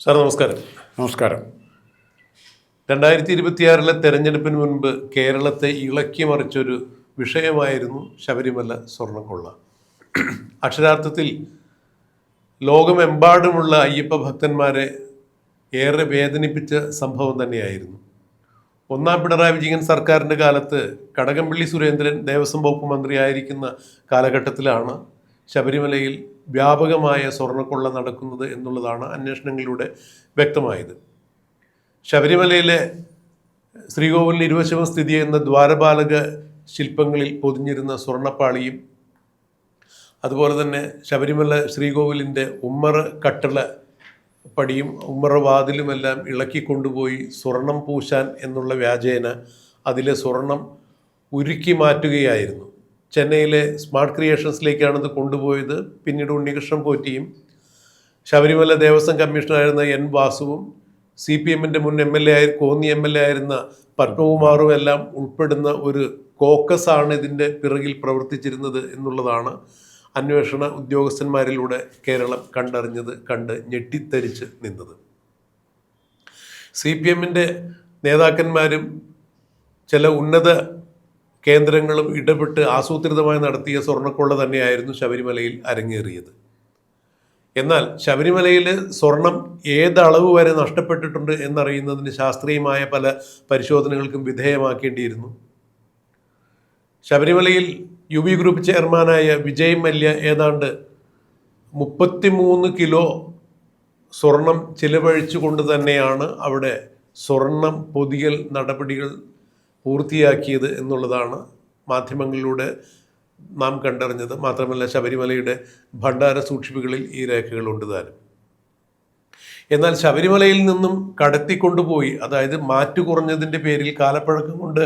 Sir നമസ്കാരം. നമസ്കാരം. 2026 തെരഞ്ഞെടുപ്പിന് മുൻപ് കേരളത്തെ ഇളക്കി മറിച്ചൊരു വിഷയമായിരുന്നു ശബരിമല സ്വർണ്ണക്കൊള്ള. അക്ഷരാർത്ഥത്തിൽ ലോകമെമ്പാടുമുള്ള അയ്യപ്പ ഭക്തന്മാരെ ഏറെ വേദനിപ്പിച്ച സംഭവം തന്നെയായിരുന്നു. ഒന്നാം പിണറായി വിജയൻ സർക്കാരിൻ്റെ കാലത്ത് കടകംപള്ളി സുരേന്ദ്രൻ ദേവസ്വം വകുപ്പ് മന്ത്രിയായിരിക്കുന്ന കാലഘട്ടത്തിലാണ് ശബരിമലയിൽ വ്യാപകമായ സ്വർണ്ണക്കൊള്ള നടക്കുന്നത് എന്നുള്ളതാണ് അന്വേഷണങ്ങളിലൂടെ വ്യക്തമായത്. ശബരിമലയിലെ ശ്രീകോവിലിന് ഇരുവശവും സ്ഥിതി ചെയ്യുന്ന ദ്വാരപാലക ശില്പങ്ങളിൽ പൊതിഞ്ഞിരുന്ന സ്വർണ്ണപ്പാളിയും അതുപോലെ തന്നെ ശബരിമല ശ്രീകോവിലിൻ്റെ ഉമ്മറ കട്ടള പടിയും ഉമ്മറ വാതിലുമെല്ലാം ഇളക്കിക്കൊണ്ടുപോയി സ്വർണം പൂശാൻ എന്നുള്ള വ്യാജേന അതിലെ സ്വർണം ഉരുക്കി മാറ്റുകയായിരുന്നു. ചെന്നൈയിലെ സ്മാർട്ട് ക്രിയേഷൻസിലേക്കാണത് കൊണ്ടുപോയത്. പിന്നീട് ഉണ്ണികൃഷ്ണൻ പോറ്റിയും ശബരിമല ദേവസ്വം കമ്മീഷണറായിരുന്ന എൻ വാസുവും CPM-ൻ്റെ മുൻ MLA കോന്നി MLA ആയിരുന്ന പത്മകുമാറും എല്ലാം ഉൾപ്പെടുന്ന ഒരു കോക്കസാണ് ഇതിൻ്റെ പിറകിൽ പ്രവർത്തിച്ചിരുന്നത് എന്നുള്ളതാണ് അന്വേഷണ ഉദ്യോഗസ്ഥന്മാരിലൂടെ കേരളം കണ്ട് ഞെട്ടിത്തരിച്ച് നിന്നത്. CPM-ൻ്റെ നേതാക്കന്മാരും ചില ഉന്നത കേന്ദ്രങ്ങളും ഇടപെട്ട് ആസൂത്രിതമായി നടത്തിയ സ്വർണ്ണക്കൊള്ള തന്നെയായിരുന്നു ശബരിമലയിൽ അരങ്ങേറിയത്. എന്നാൽ ശബരിമലയിൽ സ്വർണം ഏതളവ് വരെ നഷ്ടപ്പെട്ടിട്ടുണ്ട് എന്നറിയുന്നതിന് ശാസ്ത്രീയമായ പല പരിശോധനകൾക്കും വിധേയമാക്കേണ്ടിയിരുന്നു. ശബരിമലയിൽ UB ഗ്രൂപ്പ് ചെയർമാനായ വിജയ് മല്യ ഏതാണ്ട് 33 കിലോ സ്വർണം ചിലവഴിച്ചുകൊണ്ട് തന്നെയാണ് അവിടെ സ്വർണം പൊതിയൽ നടപടികൾ പൂർത്തിയാക്കിയത് എന്നുള്ളതാണ് മാധ്യമങ്ങളിലൂടെ നാം കണ്ടറിഞ്ഞത്. മാത്രമല്ല ശബരിമലയുടെ ഭണ്ഡാര സൂക്ഷിപ്പുകളിൽ ഈ രേഖകളുണ്ട് താനും. എന്നാൽ ശബരിമലയിൽ നിന്നും കടത്തിക്കൊണ്ടുപോയി, അതായത് മാറ്റു കുറഞ്ഞതിൻ്റെ പേരിൽ, കാലപ്പഴക്കം കൊണ്ട്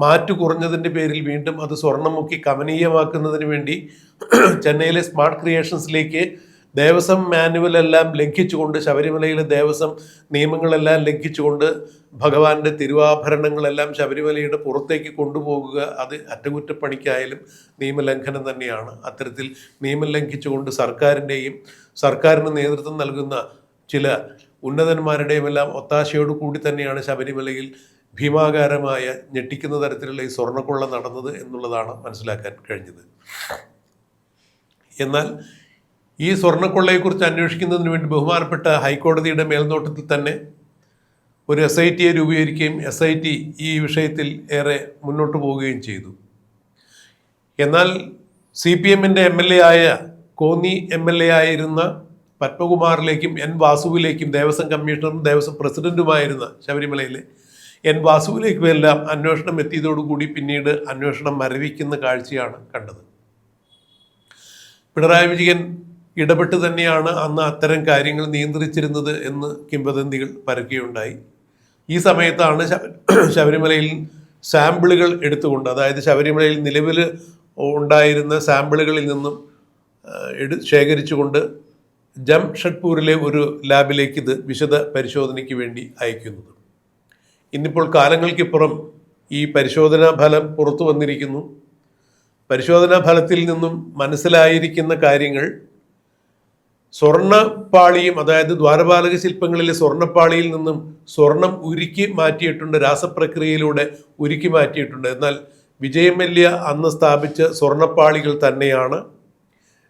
മാറ്റു കുറഞ്ഞതിൻ്റെ പേരിൽ വീണ്ടും അത് സ്വർണം മുക്കി കമനീയമാക്കുന്നതിന് വേണ്ടി ചെന്നൈയിലെ സ്മാർട്ട് ക്രിയേഷൻസിലേക്ക് ദേവസ്വം മാനുവലെല്ലാം ലംഘിച്ചുകൊണ്ട്, ശബരിമലയിലെ ദേവസ്വം നിയമങ്ങളെല്ലാം ലംഘിച്ചുകൊണ്ട് ഭഗവാന്റെ തിരുവാഭരണങ്ങളെല്ലാം ശബരിമലയുടെ പുറത്തേക്ക് കൊണ്ടുപോകുക അത് അറ്റകുറ്റപ്പണിക്കായാലും നിയമലംഘനം തന്നെയാണ്. അത്തരത്തിൽ നിയമം ലംഘിച്ചുകൊണ്ട് സർക്കാരിന് നേതൃത്വം നൽകുന്ന ചില ഉന്നതന്മാരുടെയും എല്ലാം ഒത്താശയോടു കൂടി തന്നെയാണ് ശബരിമലയിൽ ഭീമാകാരമായ ഞെട്ടിക്കുന്ന തരത്തിലുള്ള ഈ സ്വർണ്ണക്കൊള്ള നടന്നത് എന്നുള്ളതാണ് മനസ്സിലാക്കാൻ കഴിഞ്ഞത്. എന്നാൽ ഈ സ്വർണ്ണക്കൊള്ളയെക്കുറിച്ച് അന്വേഷിക്കുന്നതിന് വേണ്ടി ബഹുമാനപ്പെട്ട ഹൈക്കോടതിയുടെ മേൽനോട്ടത്തിൽ തന്നെ ഒരു SIT രൂപീകരിക്കുകയും SIT ഈ വിഷയത്തിൽ ഏറെ മുന്നോട്ട് പോവുകയും ചെയ്തു. എന്നാൽ CPM-ൻ്റെ MLA ആയ കോന്നി MLA ആയിരുന്ന പത്മകുമാറിലേക്കും N വാസുവിലേക്കും ദേവസ്വം കമ്മീഷണറും ദേവസ്വം പ്രസിഡന്റുമായിരുന്ന ശബരിമലയിലെ N വാസുവിലേക്കും എല്ലാം അന്വേഷണം എത്തിയതോടുകൂടി പിന്നീട് അന്വേഷണം മരവിക്കുന്ന കാഴ്ചയാണ് കണ്ടത്. പിണറായി വിജയൻ ഇടപെട്ട് തന്നെയാണ് അന്ന് അത്തരം കാര്യങ്ങൾ നിയന്ത്രിച്ചിരുന്നത് എന്ന് കിംവദന്തികൾ പരക്കുകയുണ്ടായി. ഈ സമയത്താണ് ശബരിമലയിൽ സാമ്പിളുകൾ എടുത്തുകൊണ്ട്, അതായത് ശബരിമലയിൽ നിലവിൽ ഉണ്ടായിരുന്ന സാമ്പിളുകളിൽ നിന്നും ശേഖരിച്ചുകൊണ്ട് ജംഷഡ്പൂരിലെ ഒരു ലാബിലേക്ക് ഇത് വിശദ പരിശോധനയ്ക്ക് വേണ്ടി അയക്കുന്നത്. ഇന്നിപ്പോൾ കാലങ്ങൾക്കിപ്പുറം ഈ പരിശോധനാ ഫലം പുറത്തു വന്നിരിക്കുന്നു. പരിശോധനാ ഫലത്തിൽ നിന്നും മനസ്സിലായിരിക്കുന്ന കാര്യങ്ങൾ, സ്വർണ്ണപ്പാളിയും, അതായത് ദ്വാരപാലക ശില്പങ്ങളിലെ സ്വർണ്ണപ്പാളിയിൽ നിന്നും സ്വർണം ഉരുക്കി മാറ്റിയിട്ടുണ്ട്, രാസപ്രക്രിയയിലൂടെ ഉരുക്കി മാറ്റിയിട്ടുണ്ട്. എന്നാൽ വിജയ് മല്യ അന്ന് സ്ഥാപിച്ച സ്വർണ്ണപ്പാളികൾ തന്നെയാണ്,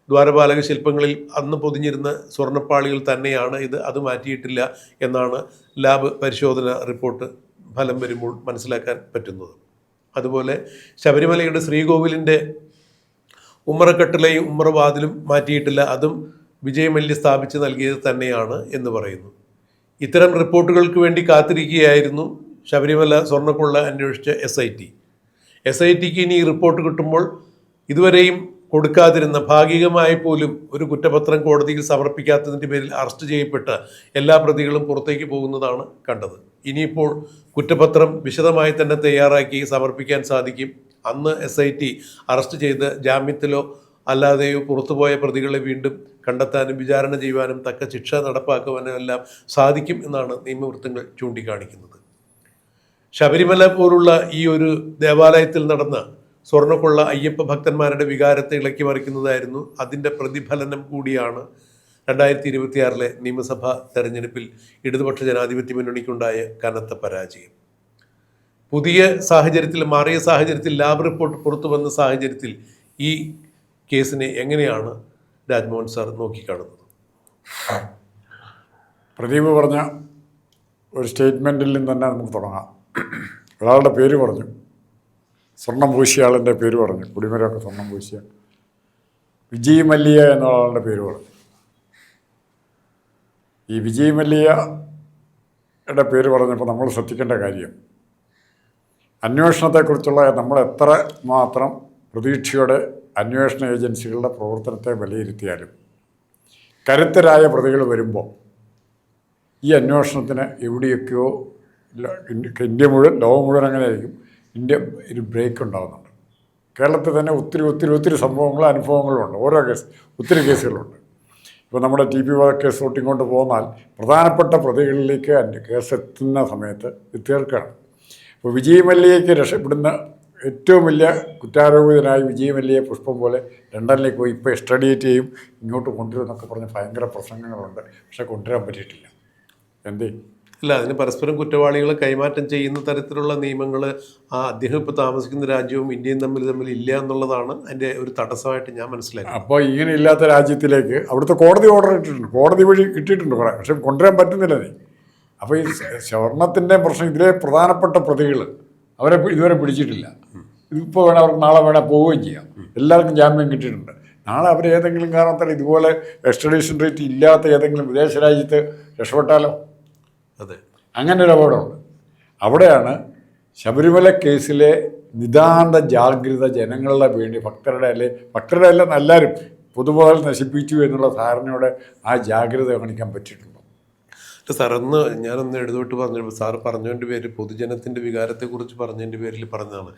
ദ്വാരപാലക ശില്പങ്ങളിൽ അന്ന് പൊതിഞ്ഞിരുന്ന സ്വർണ്ണപ്പാളികൾ തന്നെയാണ് ഇത്, അത് മാറ്റിയിട്ടില്ല എന്നാണ് ലാബ് പരിശോധന റിപ്പോർട്ട് ഫലം വരുമ്പോൾ മനസ്സിലാക്കാൻ പറ്റുന്നത്. അതുപോലെ ശബരിമലയുടെ ശ്രീകോവിലിൻ്റെ ഉമ്മറക്കട്ടിലയും ഉമ്മറവാതിലും മാറ്റിയിട്ടില്ല, അതും വിജയ് മല്യ സ്ഥാപിച്ച് നൽകിയത് തന്നെയാണ് എന്ന് പറയുന്നു. ഇത്തരം റിപ്പോർട്ടുകൾക്ക് വേണ്ടി കാത്തിരിക്കുകയായിരുന്നു ശബരിമല സ്വർണ്ണക്കൊള്ള അന്വേഷിച്ച SIT-ക്ക് ഇനി ഈ റിപ്പോർട്ട് കിട്ടുമ്പോൾ ഇതുവരെയും കൊടുക്കാതിരുന്ന, ഭാഗികമായി പോലും ഒരു കുറ്റപത്രം കോടതിയിൽ സമർപ്പിക്കാത്തതിൻ്റെ പേരിൽ അറസ്റ്റ് ചെയ്യപ്പെട്ട എല്ലാ പ്രതികളും പുറത്തേക്ക് പോകുന്നതാണ് കണ്ടത്. ഇനിയിപ്പോൾ കുറ്റപത്രം വിശദമായി തന്നെ തയ്യാറാക്കി സമർപ്പിക്കാൻ സാധിക്കും. അന്ന് SIT അറസ്റ്റ് ചെയ്ത് ജാമ്യത്തിലോ അല്ലാതെയോ പുറത്തുപോയ പ്രതികളെ വീണ്ടും കണ്ടെത്താനും വിചാരണ ചെയ്യുവാനും തക്ക ശിക്ഷ നടപ്പാക്കുവാനും എല്ലാം സാധിക്കും എന്നാണ് നിയമവൃത്തങ്ങൾ ചൂണ്ടിക്കാണിക്കുന്നത്. ശബരിമല പോലുള്ള ഈ ഒരു ദേവാലയത്തിൽ നടന്ന സ്വർണ്ണക്കൊള്ള അയ്യപ്പ ഭക്തന്മാരുടെ വികാരത്തെ ഇളക്കി മറിക്കുന്നതായിരുന്നു. അതിൻ്റെ പ്രതിഫലനം കൂടിയാണ് 2026 നിയമസഭാ തെരഞ്ഞെടുപ്പിൽ ഇടതുപക്ഷ ജനാധിപത്യ മുന്നണിക്കുണ്ടായ കനത്ത പരാജയം. പുതിയ സാഹചര്യത്തിൽ, മാറിയ സാഹചര്യത്തിൽ, ലാബ് റിപ്പോർട്ട് പുറത്തു വന്ന സാഹചര്യത്തിൽ ഈ കേസിനെ എങ്ങനെയാണ് രാജ്മോഹൻ സാർ നോക്കിക്കാണുന്നത്? പ്രദീപ് പറഞ്ഞ ഒരു സ്റ്റേറ്റ്മെൻറ്റിൽ നിന്ന് തന്നെ നമുക്ക് തുടങ്ങാം. ഒരാളുടെ പേര് പറഞ്ഞു, സ്വർണം പൂശിയ ആളിൻ്റെ പേര് പറഞ്ഞു, കുടിമരമൊക്കെ സ്വർണം പൂശിയ വിജയ് മല്യ എന്ന ആളുടെ പേര് പറഞ്ഞു. ഈ വിജയ് മല്യയുടെ പേര് പറഞ്ഞപ്പോൾ നമ്മൾ ശ്രദ്ധിക്കേണ്ട കാര്യം, അന്വേഷണത്തെക്കുറിച്ചുള്ള നമ്മൾ എത്ര മാത്രം പ്രതീക്ഷയോടെ അന്വേഷണ ഏജൻസികളുടെ പ്രവർത്തനത്തെ വിലയിരുത്തിയാലും കരുത്തരായ പ്രതികൾ വരുമ്പോൾ ഈ അന്വേഷണത്തിന് എവിടെയൊക്കെയോ ഇന്ത്യ മുഴുവൻ, ലോകം മുഴുവൻ അങ്ങനെ ആയിരിക്കും, ഇന്ത്യ ഒരു ബ്രേക്ക് ഉണ്ടാകുന്നുണ്ട്. കേരളത്തിൽ തന്നെ ഒത്തിരി സംഭവങ്ങളും അനുഭവങ്ങളുമുണ്ട്. ഓരോ ഒത്തിരി കേസുകളുണ്ട്. ഇപ്പോൾ നമ്മുടെ TP കേസ് കൊണ്ട് പോന്നാൽ പ്രധാനപ്പെട്ട പ്രതികളിലേക്ക് കേസ് എത്തുന്ന സമയത്ത് തീർക്കുകയാണ്. ഇപ്പോൾ വിജയ് മല്യയ്ക്ക് രക്ഷപ്പെടുന്ന ഏറ്റവും വലിയ കുറ്റാരോപിതനായി വിജയ് മല്യയെ പുഷ്പം പോലെ ലണ്ടനിലേക്ക് പോയി ഇപ്പോൾ എക്സ്ട്രാഡിയേറ്റ് ചെയ്യും, ഇങ്ങോട്ട് കൊണ്ടുവരുമെന്നൊക്കെ പറഞ്ഞ് ഭയങ്കര പ്രസംഗങ്ങളുണ്ട്. പക്ഷെ കൊണ്ടുവരാൻ പറ്റിയിട്ടില്ല. എന്തേ? അല്ല, അതിന് പരസ്പരം കുറ്റവാളികളെ കൈമാറ്റം ചെയ്യുന്ന തരത്തിലുള്ള നിയമങ്ങൾ അദ്ദേഹം ഇപ്പോൾ താമസിക്കുന്ന രാജ്യവും ഇന്ത്യയും തമ്മിൽ ഇല്ല എന്നുള്ളതാണ് അതിൻ്റെ ഒരു തടസ്സമായിട്ട് ഞാൻ മനസ്സിലാക്കി. അപ്പോൾ ഇങ്ങനെ ഇല്ലാത്ത രാജ്യത്തിലേക്ക് അവിടുത്തെ കോടതി ഓർഡർ ഇട്ടിട്ടുണ്ട്, കോടതി വഴി കിട്ടിയിട്ടുണ്ട് കുറേ, പക്ഷെ കൊണ്ടുവരാൻ പറ്റുന്നില്ല നീ. അപ്പോൾ ഈ സ്വർണത്തിൻ്റെ പ്രശ്നം, ഇതിലെ പ്രധാനപ്പെട്ട പ്രതികൾ അവരെ ഇതുവരെ പിടിച്ചിട്ടില്ല. ഇതിപ്പോൾ വേണം, അവർക്ക് നാളെ വേണേൽ പോവുകയും ചെയ്യാം. എല്ലാവർക്കും ജാമ്യം കിട്ടിയിട്ടുണ്ട്. നാളെ അവർ ഏതെങ്കിലും കാരണത്താൽ ഇതുപോലെ എക്സ്ട്രഡീഷൻ റേറ്റ് ഇല്ലാത്ത ഏതെങ്കിലും വിദേശ രാജ്യത്ത് രക്ഷപ്പെട്ടാലോ? അതെ, അങ്ങനെ ഒരു അപകടമുണ്ട്. അവിടെയാണ് ശബരിമല കേസിലെ നിതാന്ത ജാഗ്രത ജനങ്ങളുടെ വേണ്ടി, ഭക്തരുടെ അല്ല എല്ലാവരും പൊതുമുതൽ നശിപ്പിച്ചു എന്നുള്ള ധാരണയോടെ ആ ജാഗ്രത കാണിക്കാൻ പറ്റിയിട്ടുണ്ടോ? സാർ, ഞാനൊന്ന് എഴുതോട്ട് പറഞ്ഞു, സാർ പറഞ്ഞതിൻ്റെ പേര് പൊതുജനത്തിൻ്റെ വികാരത്തെക്കുറിച്ച് പറഞ്ഞതിൻ്റെ പേരിൽ പറഞ്ഞതാണ്.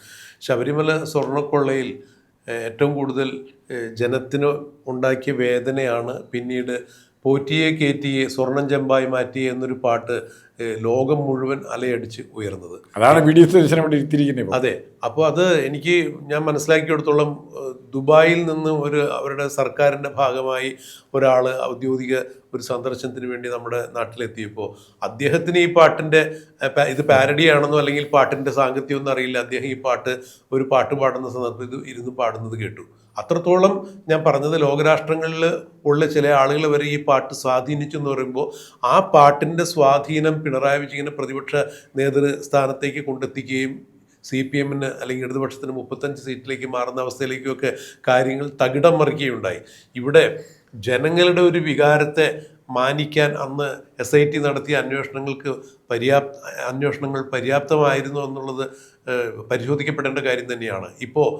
ശബരിമല സ്വർണ്ണക്കൊള്ളയിൽ ഏറ്റവും കൂടുതൽ ജനത്തിന് ഉണ്ടാക്കിയ വേദനയാണ് പിന്നീട് പോറ്റിയെ കയറ്റിയെ സ്വർണം ചെമ്പായി മാറ്റിയെ എന്നൊരു പാട്ട് ലോകം മുഴുവൻ അലയടിച്ച് ഉയർന്നത്. അതാണ് ഇവിടെ ഇരുത്തിയിരിക്കുന്നത്. അതെ. അപ്പോൾ അത് ഞാൻ മനസ്സിലാക്കിയെടുത്തോളം ദുബായിൽ നിന്ന് അവരുടെ സർക്കാരിൻ്റെ ഭാഗമായി ഒരാൾ ഔദ്യോഗിക ഒരു സന്ദർശനത്തിന് വേണ്ടി നമ്മുടെ നാട്ടിലെത്തിയപ്പോൾ അദ്ദേഹത്തിന് ഈ പാട്ടിൻ്റെ ഇത് പാരഡിയാണെന്നോ അല്ലെങ്കിൽ പാട്ടിൻ്റെ സാങ്കത്യമൊന്നും അറിയില്ല. അദ്ദേഹം ഈ ഒരു പാട്ട് പാടുന്ന സന്ദർഭത്തിൽ ഇരുന്ന് പാടുന്നത് കേട്ടു. അത്രത്തോളം ഞാൻ പറഞ്ഞത് ലോകരാഷ്ട്രങ്ങളിൽ ഉള്ള ചില ആളുകൾ വരെ ഈ പാട്ട് സ്വാധീനിച്ചു എന്ന് പറയുമ്പോൾ ആ പാട്ടിൻ്റെ സ്വാധീനം പിണറായി വിജയനെ പ്രതിപക്ഷ നേതൃസ്ഥാനത്തേക്ക് കൊണ്ടെത്തിക്കുകയും CPM-ന് അല്ലെങ്കിൽ ഇടതുപക്ഷത്തിന് 35 സീറ്റിലേക്ക് മാറുന്ന അവസ്ഥയിലേക്കൊക്കെ കാര്യങ്ങൾ തകിടം മറിക്കുകയുണ്ടായി. ഇവിടെ ജനങ്ങളുടെ ഒരു വികാരത്തെ മാനിക്കാൻ അന്ന് SIT നടത്തിയ അന്വേഷണങ്ങൾ പര്യാപ്തമായിരുന്നു എന്നുള്ളത് പരിശോധിക്കപ്പെടേണ്ട കാര്യം തന്നെയാണ്. ഇപ്പോൾ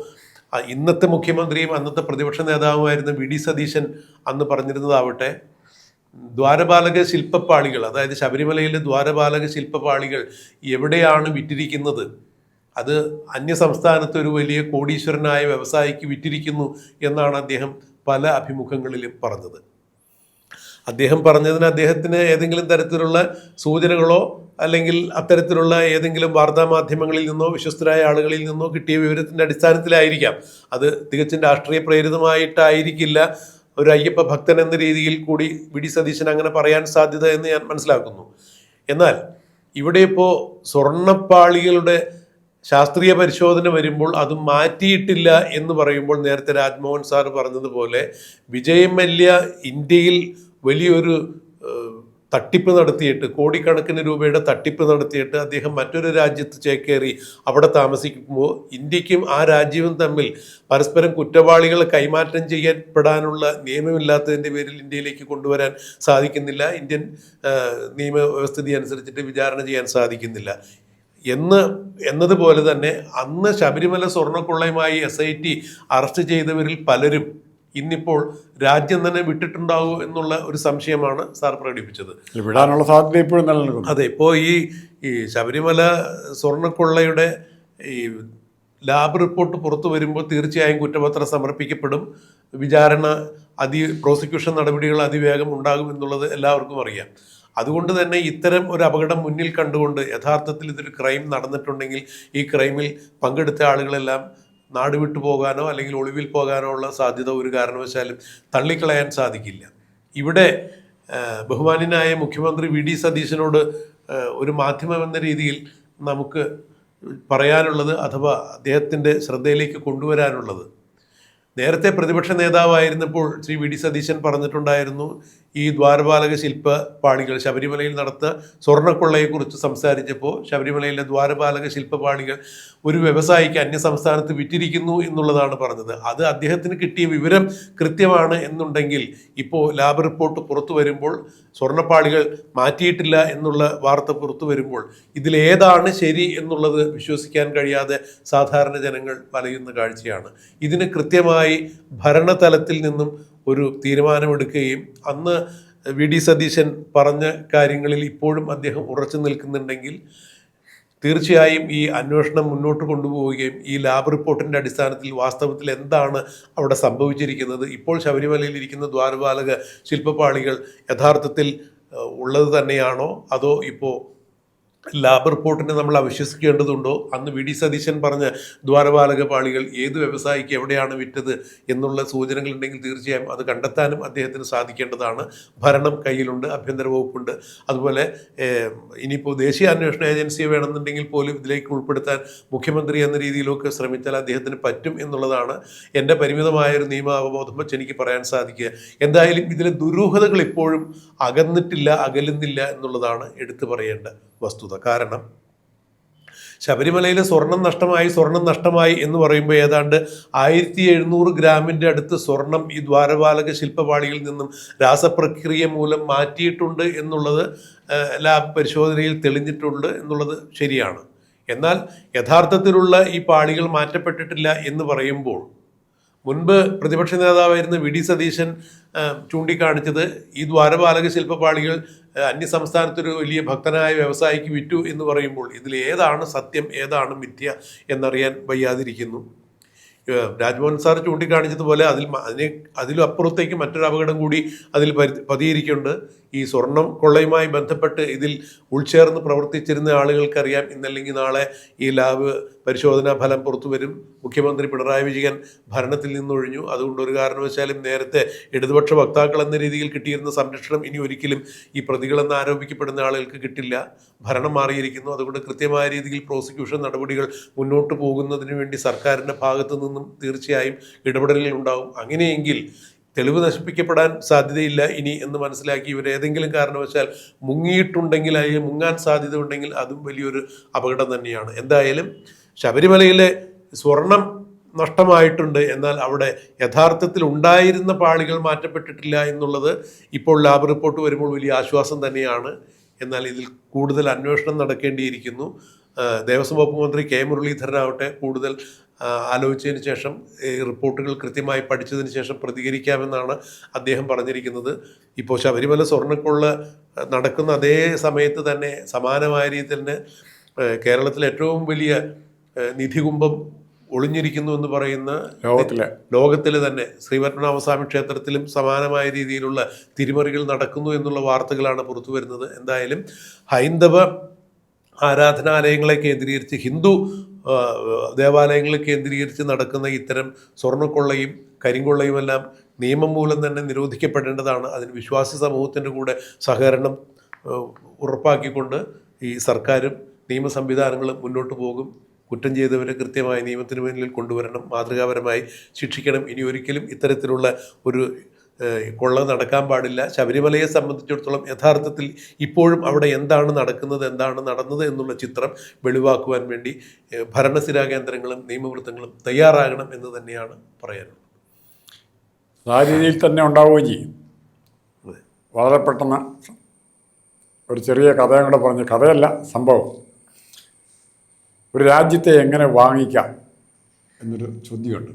ഇന്നത്തെ മുഖ്യമന്ത്രിയും അന്നത്തെ പ്രതിപക്ഷ നേതാവുമായിരുന്ന VD സതീശൻ അന്ന് പറഞ്ഞിരുന്നതാവട്ടെ, ദ്വാരപാലക ശില്പപ്പാളികൾ, അതായത് ശബരിമലയിലെ ദ്വാരപാലക ശില്പപ്പാളികൾ എവിടെയാണ് വിറ്റിരിക്കുന്നത്, അത് അന്യസംസ്ഥാനത്ത് ഒരു വലിയ കോടീശ്വരനായ വ്യവസായിക്ക് വിറ്റിരിക്കുന്നു എന്നാണ് അദ്ദേഹം പല അഭിമുഖങ്ങളിലും പറഞ്ഞത്. അദ്ദേഹം പറഞ്ഞതിന് അദ്ദേഹത്തിന് ഏതെങ്കിലും തരത്തിലുള്ള സൂചനകളോ അല്ലെങ്കിൽ അത്തരത്തിലുള്ള ഏതെങ്കിലും വാർത്താമാധ്യമങ്ങളിൽ നിന്നോ വിശ്വസ്തരായ ആളുകളിൽ നിന്നോ കിട്ടിയ വിവരത്തിൻ്റെ അടിസ്ഥാനത്തിലായിരിക്കാം. അത് തികച്ചും രാഷ്ട്രീയ പ്രേരിതമായിട്ടായിരിക്കില്ല ഒരു അയ്യപ്പ ഭക്തൻ എന്ന രീതിയിൽ കൂടി VD സതീശൻ അങ്ങനെ പറയാൻ സാധ്യത എന്ന് ഞാൻ മനസ്സിലാക്കുന്നു. എന്നാൽ ഇവിടെ ഇപ്പോൾ സ്വർണ്ണപ്പാളികളുടെ ശാസ്ത്രീയ പരിശോധന വരുമ്പോൾ അത് മാറ്റിയിട്ടില്ല എന്ന് പറയുമ്പോൾ നേരത്തെ രാജ്മോഹൻ സാർ പറഞ്ഞതുപോലെ വിജയ് മല്യ ഇന്ത്യയിൽ വലിയൊരു തട്ടിപ്പ് നടത്തിയിട്ട്, കോടിക്കണക്കിന് രൂപയുടെ തട്ടിപ്പ് നടത്തിയിട്ട് അദ്ദേഹം മറ്റൊരു രാജ്യത്ത് ചേക്കേറി അവിടെ താമസിക്കുമ്പോൾ ഇന്ത്യക്കും ആ രാജ്യവും തമ്മിൽ പരസ്പരം കുറ്റവാളികളെ കൈമാറ്റം ചെയ്യപ്പെടാനുള്ള നിയമമില്ലാത്തതിൻ്റെ പേരിൽ ഇന്ത്യയിലേക്ക് കൊണ്ടുവരാൻ സാധിക്കുന്നില്ല, ഇന്ത്യൻ നിയമവ്യവസ്ഥിതി അനുസരിച്ചിട്ട് വിചാരണ ചെയ്യാൻ സാധിക്കുന്നില്ല എന്നതുപോലെ തന്നെ അന്ന് ശബരിമല സ്വർണ്ണക്കൊള്ളയുമായി SIT അറസ്റ്റ് ചെയ്തവരിൽ പലരും ഇന്നിപ്പോൾ രാജ്യം തന്നെ വിട്ടിട്ടുണ്ടാവുമോ എന്നുള്ള ഒരു സംശയമാണ് സാർ പ്രകടിപ്പിച്ചത്. വിടാനുള്ള സാധ്യത ഇപ്പോഴും നിലനിൽക്കുന്നു. അതെ, ഇപ്പോൾ ഈ ശബരിമല സ്വർണ്ണക്കൊള്ളയുടെ ഈ ലാബ് റിപ്പോർട്ട് പുറത്തു വരുമ്പോൾ തീർച്ചയായും കുറ്റപത്രം സമർപ്പിക്കപ്പെടും, വിചാരണ പ്രോസിക്യൂഷൻ നടപടികൾ അതിവേഗം ഉണ്ടാകും എന്നുള്ളത് എല്ലാവർക്കും അറിയാം. അതുകൊണ്ട് തന്നെ ഇത്തരം ഒരു അപകടം മുന്നിൽ കണ്ടുകൊണ്ട് യഥാർത്ഥത്തിൽ ഇതൊരു ക്രൈം നടന്നിട്ടുണ്ടെങ്കിൽ ഈ ക്രൈമിൽ പങ്കെടുത്ത ആളുകളെല്ലാം നാട് വിട്ടു പോകാനോ അല്ലെങ്കിൽ ഒളിവിൽ പോകാനോ ഉള്ള സാധ്യത ഒരു കാരണവശാലും തള്ളിക്കളയാൻ സാധിക്കില്ല. ഇവിടെ ബഹുമാന്യനായ മുഖ്യമന്ത്രി വി ഡി സതീശനോട് ഒരു മാധ്യമം എന്ന രീതിയിൽ നമുക്ക് പറയാനുള്ളത്, അഥവാ അദ്ദേഹത്തിൻ്റെ ശ്രദ്ധയിലേക്ക് കൊണ്ടുവരാനുള്ളത്, നേരത്തെ പ്രതിപക്ഷ നേതാവായിരുന്നപ്പോൾ ശ്രീ വി ഡി സതീശൻ പറഞ്ഞിട്ടുണ്ടായിരുന്നു, ഈ ദ്വാരപാലക ശില്പപാളികൾ ശബരിമലയിൽ നടത്ത സ്വർണ്ണക്കൊള്ളയെക്കുറിച്ച് സംസാരിച്ചപ്പോൾ ശബരിമലയിലെ ദ്വാരപാലക ശില്പപാളികൾ ഒരു വ്യവസായിക്ക് അന്യസംസ്ഥാനത്ത് വിറ്റിരിക്കുന്നു എന്നുള്ളതാണ് പറഞ്ഞത്. അത് അദ്ദേഹത്തിന് കിട്ടിയ വിവരം കൃത്യമാണ് എന്നുണ്ടെങ്കിൽ ഇപ്പോൾ ലാബ് റിപ്പോർട്ട് പുറത്തു വരുമ്പോൾ സ്വർണ്ണപ്പാളികൾ മാറ്റിയിട്ടില്ല എന്നുള്ള വാർത്ത പുറത്തു വരുമ്പോൾ ഇതിലേതാണ് ശരി എന്നുള്ളത് വിശ്വസിക്കാൻ കഴിയാതെ സാധാരണ ജനങ്ങൾ വലയുന്ന കാഴ്ചയാണ്. ഇതിന് കൃത്യമായി ഭരണതലത്തിൽ നിന്നും ഒരു തീരുമാനമെടുക്കുകയും അന്ന് വി ഡി സതീശൻ പറഞ്ഞ കാര്യങ്ങളിൽ ഇപ്പോഴും അദ്ദേഹം ഉറച്ചു നിൽക്കുന്നുണ്ടെങ്കിൽ തീർച്ചയായും ഈ അന്വേഷണം മുന്നോട്ട് കൊണ്ടുപോവുകയും ഈ ലാബ് റിപ്പോർട്ടിൻ്റെ അടിസ്ഥാനത്തിൽ വാസ്തവത്തിൽ എന്താണ് അവിടെ സംഭവിച്ചിരിക്കുന്നത്, ഇപ്പോൾ ശബരിമലയിൽ ഇരിക്കുന്ന ദ്വാരപാലക ശില്പപാളികൾ യഥാർത്ഥത്തിൽ ഉള്ളത് തന്നെയാണോ, അതോ ഇപ്പോൾ ലാബ് റിപ്പോർട്ടിനെ നമ്മൾ അവിശ്വസിക്കേണ്ടതുണ്ടോ, അന്ന് വി ഡി സതീശൻ പറഞ്ഞ ദ്വാരപാലക പാളികൾ ഏത് വ്യവസായിക്ക് എവിടെയാണ് വിറ്റത് എന്നുള്ള സൂചനകളുണ്ടെങ്കിൽ തീർച്ചയായും അത് കണ്ടെത്താനും അദ്ദേഹത്തിന് സാധിക്കേണ്ടതാണ്. ഭരണം കയ്യിലുണ്ട്, ആഭ്യന്തര വകുപ്പുണ്ട്. അതുപോലെ ഇനിയിപ്പോൾ ദേശീയ അന്വേഷണ ഏജൻസിയെ വേണമെന്നുണ്ടെങ്കിൽ പോലും ഇതിലേക്ക് ഉൾപ്പെടുത്താൻ മുഖ്യമന്ത്രി എന്ന രീതിയിലൊക്കെ ശ്രമിച്ചാൽ അദ്ദേഹത്തിന് പറ്റും എന്നുള്ളതാണ് എൻ്റെ പരിമിതമായൊരു നിയമാവബോധം വെച്ച് എനിക്ക് പറയാൻ സാധിക്കുക. എന്തായാലും ഇതിലെ ദുരൂഹതകൾ ഇപ്പോഴും അകലുന്നില്ല എന്നുള്ളതാണ് എടുത്തു പറയേണ്ട വസ്തുത. കാരണം ശബരിമലയിലെ സ്വർണം നഷ്ടമായി എന്ന് പറയുമ്പോൾ ഏതാണ്ട് 1700 ഗ്രാമിൻ്റെ അടുത്ത് സ്വർണം ഈ ദ്വാരപാലക ശില്പപാളിയിൽ നിന്നും രാസപ്രക്രിയ മൂലം മാറ്റിയിട്ടുണ്ട് എന്നുള്ളത് ലാബ് പരിശോധനയിൽ തെളിഞ്ഞിട്ടുണ്ട് എന്നുള്ളത് ശരിയാണ്. എന്നാൽ യഥാർത്ഥത്തിലുള്ള ഈ പാളികൾ മാറ്റപ്പെട്ടിട്ടില്ല എന്ന് പറയുമ്പോൾ മുൻപ് പ്രതിപക്ഷ നേതാവായിരുന്ന വി ഡി സതീശൻ ചൂണ്ടിക്കാണിച്ചത് ഈ ദ്വാരപാലക ശില്പപാളികൾ അന്യസംസ്ഥാനത്തൊരു വലിയ ഭക്തനായ വ്യവസായിക്ക് വിറ്റു എന്ന് പറയുമ്പോൾ ഇതിൽ ഏതാണ് സത്യം ഏതാണ് മിഥ്യ എന്നറിയാൻ വയ്യാതിരിക്കുന്നു. രാജ്മോഹൻ സാർ ചൂണ്ടിക്കാണിച്ചതുപോലെ അതിലും അപ്പുറത്തേക്ക് മറ്റൊരു അപകടം കൂടി അതിൽ പതിയിരിക്കുന്നുണ്ട്. ഈ സ്വർണം കൊള്ളയുമായി ബന്ധപ്പെട്ട് ഇതിൽ ഉൾച്ചേർന്ന് പ്രവർത്തിച്ചിരുന്ന ആളുകൾക്കറിയാം ഇന്നല്ലെങ്കിൽ നാളെ ഈ ലാബ് പരിശോധനാ ഫലം പുറത്തു വരും. മുഖ്യമന്ത്രി പിണറായി വിജയൻ ഭരണത്തിൽ നിന്നൊഴിഞ്ഞു. അതുകൊണ്ട് ഒരു കാരണവശാലും നേരത്തെ ഇടതുപക്ഷ വക്താക്കൾ എന്ന രീതിയിൽ കിട്ടിയിരുന്ന സംരക്ഷണം ഇനി ഒരിക്കലും ഈ പ്രതികളെന്ന് ആരോപിക്കപ്പെടുന്ന ആളുകൾക്ക് കിട്ടില്ല. ഭരണം മാറിയിരിക്കുന്നു. അതുകൊണ്ട് കൃത്യമായ രീതിയിൽ പ്രോസിക്യൂഷൻ നടപടികൾ മുന്നോട്ട് പോകുന്നതിന് വേണ്ടി സർക്കാരിൻ്റെ ഭാഗത്തു നിന്നും തീർച്ചയായും ഇടപെടലുകൾ ഉണ്ടാവും. അങ്ങനെയെങ്കിൽ തെളിവ് നശിപ്പിക്കപ്പെടാൻ സാധ്യതയില്ല ഇനി എന്ന് മനസ്സിലാക്കി ഇവർ ഏതെങ്കിലും കാരണവശാൽ മുങ്ങിയിട്ടുണ്ടെങ്കിൽ അല്ലെങ്കിൽ മുങ്ങാൻ സാധ്യത ഉണ്ടെങ്കിൽ അതും വലിയൊരു അപകടം തന്നെയാണ്. എന്തായാലും ശബരിമലയിലെ സ്വർണം നഷ്ടമായിട്ടുണ്ട്, എന്നാൽ അവിടെ യഥാർത്ഥത്തിൽ ഉണ്ടായിരുന്ന പാളികൾ മാറ്റപ്പെട്ടിട്ടില്ല എന്നുള്ളത് ഇപ്പോൾ ലാബ് റിപ്പോർട്ട് വരുമ്പോൾ വലിയ ആശ്വാസം തന്നെയാണ്. എന്നാൽ ഇതിൽ കൂടുതൽ അന്വേഷണം നടക്കേണ്ടിയിരിക്കുന്നു. ദേവസ്വം വകുപ്പ് മന്ത്രി കെ മുരളീധരനാവട്ടെ കൂടുതൽ ആലോചിച്ചതിന് ശേഷം റിപ്പോർട്ടുകൾ കൃത്യമായി പഠിച്ചതിന് ശേഷം പ്രതികരിക്കാമെന്നാണ് അദ്ദേഹം പറഞ്ഞിരിക്കുന്നത്. ഇപ്പോൾ ശബരിമല സ്വർണ്ണക്കൊള്ള നടക്കുന്ന അതേ സമയത്ത് തന്നെ സമാനമായ രീതിയിൽ തന്നെ കേരളത്തിലെ ഏറ്റവും വലിയ നിധികുംഭം ഒളിഞ്ഞിരിക്കുന്നു എന്ന് പറയുന്ന ലോകത്തിലെ തന്നെ ശ്രീപത്മനാഭസ്വാമി ക്ഷേത്രത്തിലും സമാനമായ രീതിയിലുള്ള തിരിമറികൾ നടക്കുന്നു എന്നുള്ള വാർത്തകളാണ് പുറത്തു വരുന്നത്. എന്തായാലും ഹൈന്ദവ ആരാധനാലയങ്ങളെ കേന്ദ്രീകരിച്ച് ഹിന്ദു ദേവാലയങ്ങളെ കേന്ദ്രീകരിച്ച് നടക്കുന്ന ഇത്തരം സ്വർണ്ണക്കൊള്ളയും കരിങ്കൊള്ളയുമെല്ലാം നിയമം മൂലം തന്നെ നിരോധിക്കപ്പെടേണ്ടതാണ്. അതിന് വിശ്വാസി സമൂഹത്തിൻ്റെ കൂടെ സഹകരണം ഉറപ്പാക്കിക്കൊണ്ട് ഈ സർക്കാരും നിയമ സംവിധാനങ്ങളും മുന്നോട്ട് പോകും. കുറ്റം ചെയ്തവരെ കൃത്യമായി നിയമത്തിന് മുന്നിൽ കൊണ്ടുവരണം, മാതൃകാപരമായി ശിക്ഷിക്കണം. ഇനി ഒരിക്കലും ഇത്തരത്തിലുള്ള ഒരു കൊള്ള നടക്കാൻ പാടില്ല. ശബരിമലയെ സംബന്ധിച്ചിടത്തോളം യഥാർത്ഥത്തിൽ ഇപ്പോഴും അവിടെ എന്താണ് നടക്കുന്നത്, എന്താണ് നടന്നത് എന്നുള്ള ചിത്രം വെളിവാക്കുവാൻ വേണ്ടി ഭരണസിരാ കേന്ദ്രങ്ങളും നിയമവൃത്തങ്ങളും തയ്യാറാകണം എന്ന് തന്നെയാണ് പറയാനുള്ളത്. ആ രീതിയിൽ തന്നെ ഉണ്ടാവുകയും ചെയ്യും. വളരെ പെട്ടെന്ന് ഒരു ചെറിയ കഥയും കൂടെ പറഞ്ഞ്, കഥയല്ല സംഭവം, ഒരു രാജ്യത്തെ എങ്ങനെ വാങ്ങിക്കാം എന്നൊരു ചോദ്യമുണ്ട്.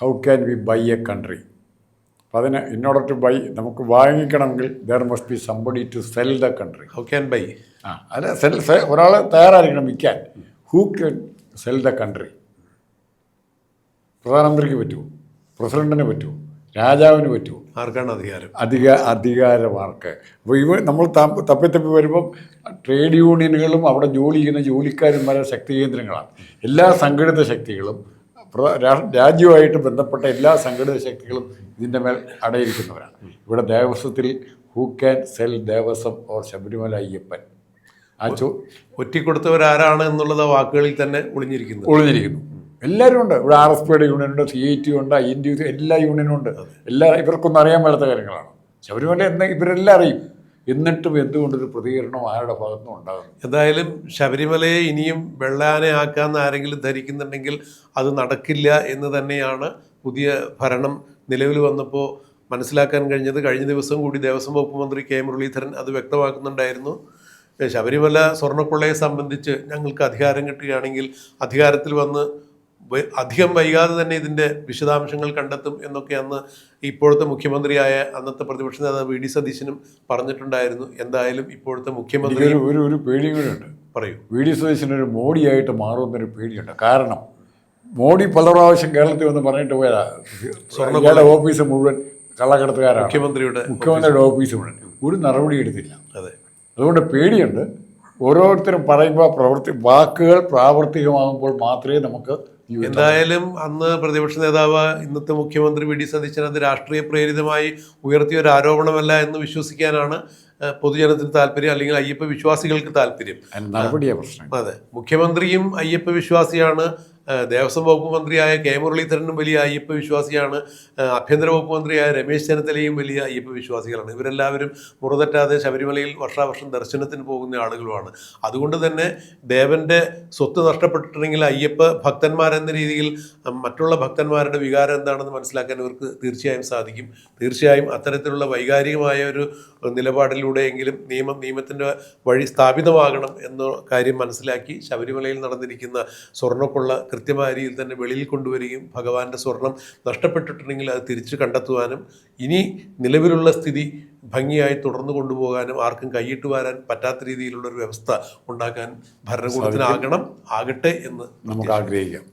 How can we buy a country? അപ്പോൾ അതിന് ഇൻ ഓർഡർ ടു ബൈ, നമുക്ക് വാങ്ങിക്കണമെങ്കിൽ there must be somebody to sell the country. How can buy? അല്ല, ഒരാൾ തയ്യാറായിരിക്കണം വിൽക്കാൻ. Who can sell the country? പ്രധാനമന്ത്രിക്ക് പറ്റുമോ? പ്രസിഡന്റിന് പറ്റുമോ? രാജാവിന് പറ്റുമോ? ആർക്കാണ് അധികാരം? അധികാരമാർക്ക്. അപ്പോൾ നമ്മൾ തപ്പി വരുമ്പം ട്രേഡ് യൂണിയനുകളും അവിടെ ജോലി ചെയ്യുന്ന ജോലിക്കാരന്മാരെ ശക്തി കേന്ദ്രങ്ങളാണ്. എല്ലാ സംഘടിത ശക്തികളും രാജ്യവുമായിട്ട് ബന്ധപ്പെട്ട എല്ലാ സംഘടിത ശക്തികളും ഇതിൻ്റെ മേൽ അടയിരിക്കുന്നവരാണ്. ഇവിടെ ദേവസ്വത്തിൽ who can sell Devaswom or Sabarimala Ayyappan ഒറ്റിക്കൊടുത്തവരാരാണ് എന്നുള്ളത് ആ വാക്കുകളിൽ തന്നെ ഒളിഞ്ഞിരിക്കുന്നു. എല്ലാവരും ഉണ്ട്. ഇവിടെ RSPയുടെ യൂണിയനുണ്ട്, CIT ഉണ്ട്, INTU, എല്ലാ യൂണിയനും ഉണ്ട്. ഇവർക്കൊന്നും അറിയാൻ മേലാത്ത കാര്യങ്ങളാണ്. ശബരിമല ഇവരെല്ലാം അറിയും. എന്നിട്ടും എന്തുകൊണ്ടൊരു പ്രതികരണം ആരുടെ ഭാഗത്തുനിന്നും ഉണ്ടാകുന്നു? എന്തായാലും ശബരിമലയെ ഇനിയും വെള്ളാനയാക്കാമെന്ന് ആരെങ്കിലും ധരിക്കുന്നുണ്ടെങ്കിൽ അത് നടക്കില്ല എന്ന് തന്നെയാണ് പുതിയ ഭരണം നിലവിൽ വന്നപ്പോൾ മനസ്സിലാക്കാൻ കഴിഞ്ഞത്. കഴിഞ്ഞ ദിവസം കൂടി ദേവസ്വം വകുപ്പ് മന്ത്രി K മുരളീധരൻ അത് വ്യക്തമാക്കുന്നുണ്ടായിരുന്നു. ശബരിമല സ്വർണ്ണക്കൊള്ളയെ സംബന്ധിച്ച് ഞങ്ങൾക്ക് അധികാരം കിട്ടുകയാണെങ്കിൽ അധികാരത്തിൽ വന്ന് അധികം വൈകാതെ തന്നെ ഇതിൻ്റെ വിശദാംശങ്ങൾ കണ്ടെത്തും എന്നൊക്കെ അന്ന് ഇപ്പോഴത്തെ മുഖ്യമന്ത്രിയായ അന്നത്തെ പ്രതിപക്ഷ നേതാവ് VD സതീശനും പറഞ്ഞിട്ടുണ്ടായിരുന്നു. എന്തായാലും ഇപ്പോഴത്തെ മുഖ്യമന്ത്രി ഒരു പേടി കൂടെയുണ്ട്. പറയൂ. VD സതീശനൊരു മോഡിയായിട്ട് മാറുമെന്നൊരു പേടിയുണ്ട്. കാരണം മോഡി പല പ്രാവശ്യം കേരളത്തിൽ വന്ന് പറഞ്ഞിട്ട് പോയതാ സ്വർണ്ണ ഓഫീസ് മുഴുവൻ കള്ളക്കടത്തുകാരാണ്, മുഖ്യമന്ത്രിയുടെ ഓഫീസ് മുഴുവൻ ഒരു നടപടി എടുത്തില്ല. അതെ, അതുകൊണ്ട് പേടിയുണ്ട്. ഓരോരുത്തരും പറയുമ്പോൾ വാക്കുകൾ പ്രാവർത്തികമാകുമ്പോൾ മാത്രമേ നമുക്ക്. എന്തായാലും അന്ന് പ്രതിപക്ഷ നേതാവ് ഇന്നത്തെ മുഖ്യമന്ത്രി VD സതീശൻ അത് രാഷ്ട്രീയ പ്രേരിതമായി ഉയർത്തിയ ഒരു ആരോപണമല്ല എന്ന് വിശ്വസിക്കാനാണ് പൊതുജനത്തിന് താല്പര്യം, അല്ലെങ്കിൽ അയ്യപ്പ വിശ്വാസികൾക്ക് താല്പര്യം. നടപടിയാണ് പ്രശ്നം. അതെ, മുഖ്യമന്ത്രിയും അയ്യപ്പ വിശ്വാസിയാണ്, ദേവസ്വം വകുപ്പ് മന്ത്രിയായ K മുരളീധരനും വലിയ അയ്യപ്പ വിശ്വാസിയാണ്, ആഭ്യന്തര വകുപ്പ് മന്ത്രിയായ രമേശ് ചെന്നിത്തലയും വലിയ അയ്യപ്പ വിശ്വാസികളാണ്. ഇവരെല്ലാവരും മുറതെറ്റാതെ ശബരിമലയിൽ വർഷാവർഷം ദർശനത്തിന് പോകുന്ന ആളുകളുമാണ്. അതുകൊണ്ട് തന്നെ ദേവൻ്റെ സ്വത്ത് നഷ്ടപ്പെട്ടിട്ടുണ്ടെങ്കിൽ അയ്യപ്പ ഭക്തന്മാരെന്ന രീതിയിൽ മറ്റുള്ള ഭക്തന്മാരുടെ വികാരം എന്താണെന്ന് മനസ്സിലാക്കാൻ ഇവർക്ക് തീർച്ചയായും സാധിക്കും. തീർച്ചയായും അത്തരത്തിലുള്ള വൈകാരികമായ ഒരു നിലപാടിലൂടെയെങ്കിലും നിയമത്തിൻ്റെ വഴി സ്ഥാപിതമാകണം എന്ന കാര്യം മനസ്സിലാക്കി ശബരിമലയിൽ നടന്നിരിക്കുന്ന സ്വർണ്ണക്കൊള്ള കൃത്യമായ രീതിയിൽ തന്നെ വെളിയിൽ കൊണ്ടുവരികയും ഭഗവാന്റെ സ്വർണം നഷ്ടപ്പെട്ടിട്ടുണ്ടെങ്കിൽ അത് തിരിച്ചു കണ്ടെത്തുവാനും ഇനി നിലവിലുള്ള സ്ഥിതി ഭംഗിയായി തുടർന്നു കൊണ്ടുപോകാനും ആർക്കും കൈയിട്ട് വരാൻ പറ്റാത്ത രീതിയിലുള്ളൊരു വ്യവസ്ഥ ഉണ്ടാക്കാൻ ഭരണകൂടത്തിനാകണം, ആകട്ടെ എന്ന് നമുക്ക് ആഗ്രഹിക്കാം.